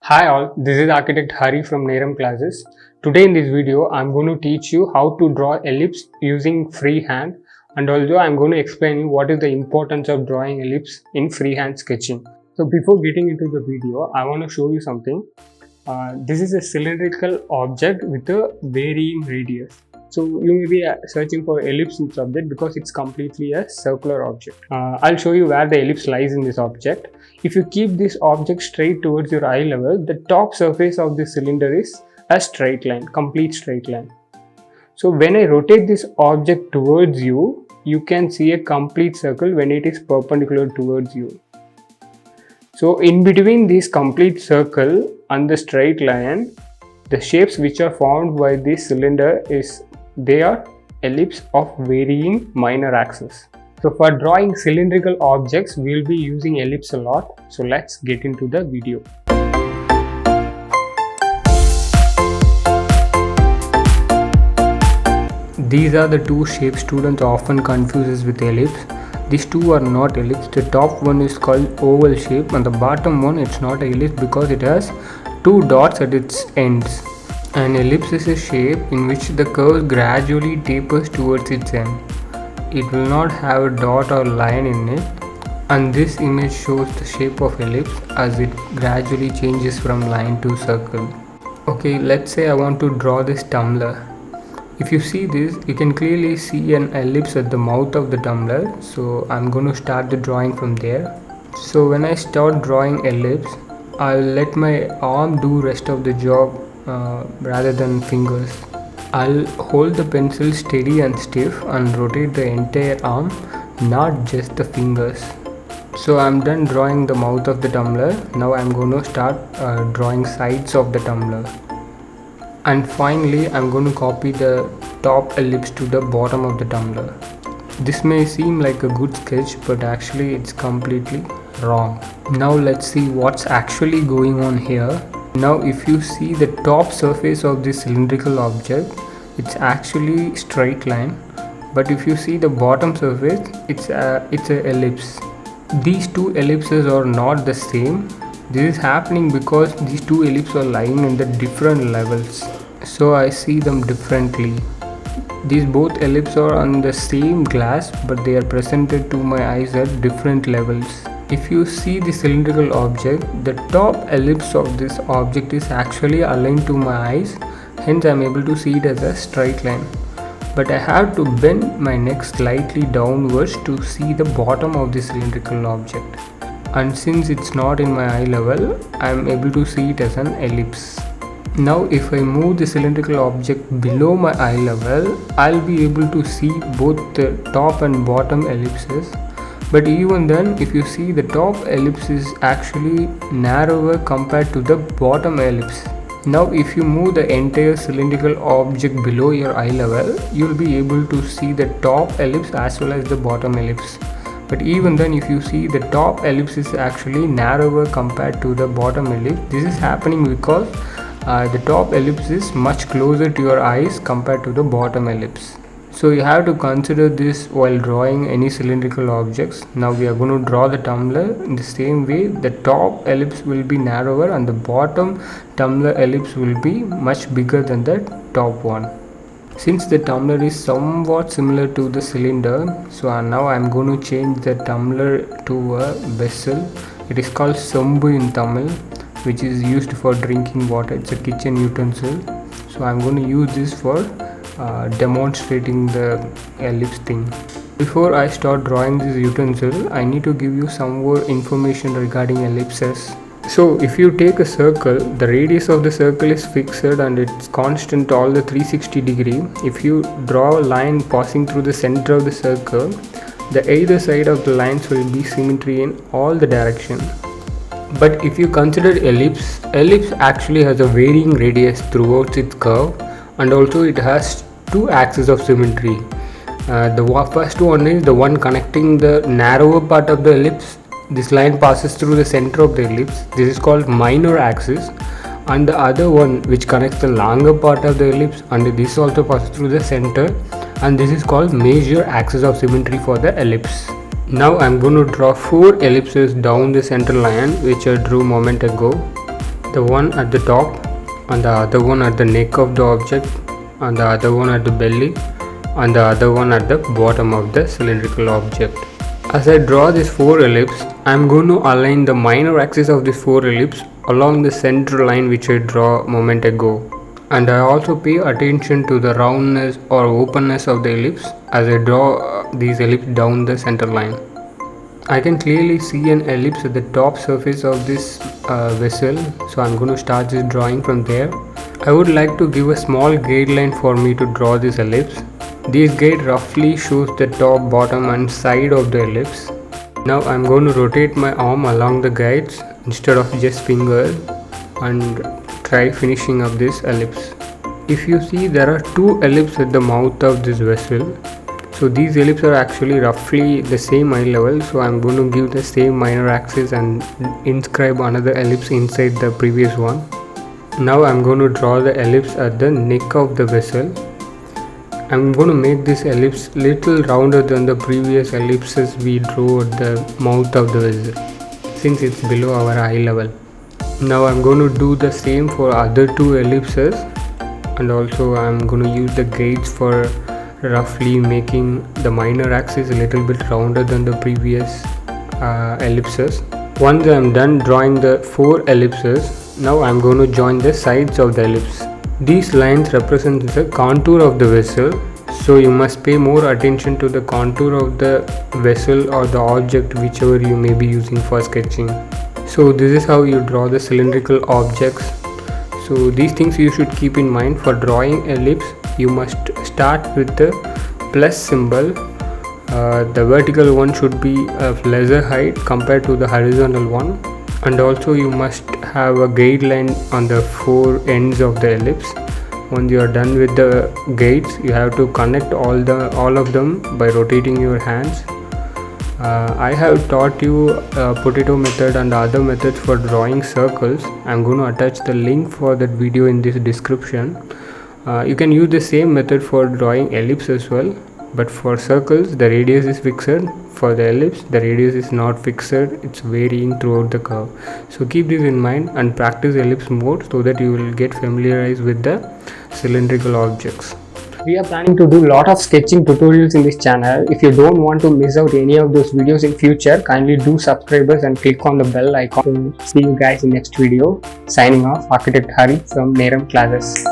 Hi all, this is Architect Hari from Neram Classes. Today in this video, I'm going to teach you how to draw ellipse using freehand, and also I'm going to explain you what is the importance of drawing ellipse in freehand sketching. So before getting into the video, I want to show you something. This is a cylindrical object with a varying radius. So you may be searching for ellipse in this object because it's completely a circular object. I'll show you where the ellipse lies in this object. If you keep this object straight towards your eye level, the top surface of the cylinder is a straight line, complete straight line. So when I rotate this object towards you, you can see a complete circle when it is perpendicular towards you. So in between this complete circle and the straight line, the shapes which are formed by this cylinder they are ellipse of varying minor axis. So for drawing cylindrical objects, we will be using ellipse a lot. So let's get into the video. These are the two shapes students often confuses with ellipse. These two are not ellipse. The top one is called oval shape and the bottom one it's not an ellipse because it has two dots at its ends. An ellipse is a shape in which the curve gradually tapers towards its end. It will not have a dot or line in it, and this image shows the shape of ellipse as it gradually changes from line to circle. Okay, let's say I want to draw this tumbler. If you see this, you can clearly see an ellipse at the mouth of the tumbler, so I'm going to start the drawing from there. So when I start drawing ellipse, I'll let my arm do rest of the job rather than fingers. I'll hold the pencil steady and stiff and rotate the entire arm, not just the fingers. So I'm done drawing the mouth of the tumbler. Now I'm going to start drawing sides of the tumbler. And finally I'm going to copy the top ellipse to the bottom of the tumbler. This may seem like a good sketch, but actually it's completely wrong. Now let's see what's actually going on here. Now if you see the top surface of this cylindrical object, it's actually straight line, but if you see the bottom surface, it's a ellipse. These two ellipses are not the same. This is happening because these two ellipses are lying in the different levels, so I see them differently. These both ellipses are on the same glass, but they are presented to my eyes at different levels. If you see the cylindrical object, the top ellipse of this object is actually aligned to my eyes, hence I am able to see it as a straight line. But I have to bend my neck slightly downwards to see the bottom of the cylindrical object. And since it's not in my eye level, I am able to see it as an ellipse. Now if I move the cylindrical object below my eye level, I'll be able to see both the top and bottom ellipses. But even then, if you see, the top ellipse is actually narrower compared to the bottom ellipse. Now if you move the entire cylindrical object below your eye level, you'll be able to see the top ellipse as well as the bottom ellipse. But even then, if you see, the top ellipse is actually narrower compared to the bottom ellipse. This is happening because the top ellipse is much closer to your eyes compared to the bottom ellipse. So you have to consider this while drawing any cylindrical objects. Now we are going to draw the tumbler in the same way. The top ellipse will be narrower and the bottom tumbler ellipse will be much bigger than the top one. Since the tumbler is somewhat similar to the cylinder, so now I am going to change the tumbler to a vessel. It is called Sambu in Tamil, which is used for drinking water. It's a kitchen utensil. So I am going to use this for demonstrating the ellipse thing. Before I start drawing this utensil, I need to give you some more information regarding ellipses. So if you take a circle, the radius of the circle is fixed and it's constant all the 360 degree. If you draw a line passing through the center of the circle, the either side of the lines will be symmetry in all the direction. But if you consider ellipse actually has a varying radius throughout its curve, and also it has two axes of symmetry. The first one is the one connecting the narrower part of the ellipse. This line passes through the center of the ellipse. This is called minor axis. And the other one which connects the longer part of the ellipse, and this also passes through the center, and this is called major axis of symmetry for the ellipse. Now I am going to draw 4 ellipses down the center line which I drew a moment ago. the one at the top, and the other one at the neck of the object, and the other one at the belly, and the other one at the bottom of the cylindrical object. As I draw this 4 ellipse, I am going to align the minor axis of this 4 ellipse along the center line which I draw a moment ago. And I also pay attention to the roundness or openness of the ellipse as I draw these ellipses down the center line. I can clearly see an ellipse at the top surface of this vessel, so I'm going to start this drawing from there. I would like to give a small guideline for me to draw this ellipse. This guide roughly shows the top, bottom and side of the ellipse. Now I'm going to rotate my arm along the guides instead of just fingers and try finishing up this ellipse. If you see, there are 2 ellipses at the mouth of this vessel. So these ellipses are actually roughly the same eye level, so I'm going to give the same minor axis and inscribe another ellipse inside the previous one. Now I'm going to draw the ellipse at the neck of the vessel. I'm going to make this ellipse little rounder than the previous ellipses we drew at the mouth of the vessel, since it's below our eye level. Now I'm going to do the same for other 2 ellipses, and also I'm going to use the gauge for roughly making the minor axis a little bit rounder than the previous ellipses. Once I'm done drawing the 4 ellipses, now I'm going to join the sides of the ellipse. These lines represent the contour of the vessel, so you must pay more attention to the contour of the vessel or the object whichever you may be using for sketching. So this is how you draw the cylindrical objects. So these things you should keep in mind. For drawing ellipse, you must start with the plus symbol. The vertical one should be of lesser height compared to the horizontal one, and also you must have a guideline on the 4 ends of the ellipse. Once you are done with the guides, you have to connect all of them by rotating your hands. I have taught you potato method and other methods for drawing circles. I'm going to attach the link for that video in this description. You can use the same method for drawing ellipse as well, but for circles the radius is fixed. For the ellipse, the radius is not fixed, it's varying throughout the curve. So keep this in mind and practice ellipse more so that you will get familiarized with the cylindrical objects. We are planning to do a lot of sketching tutorials in this channel. If you don't want to miss out any of those videos in future, kindly do subscribe us and click on the bell icon. See you guys in next video. Signing off, Architect Hari from Neram Classes.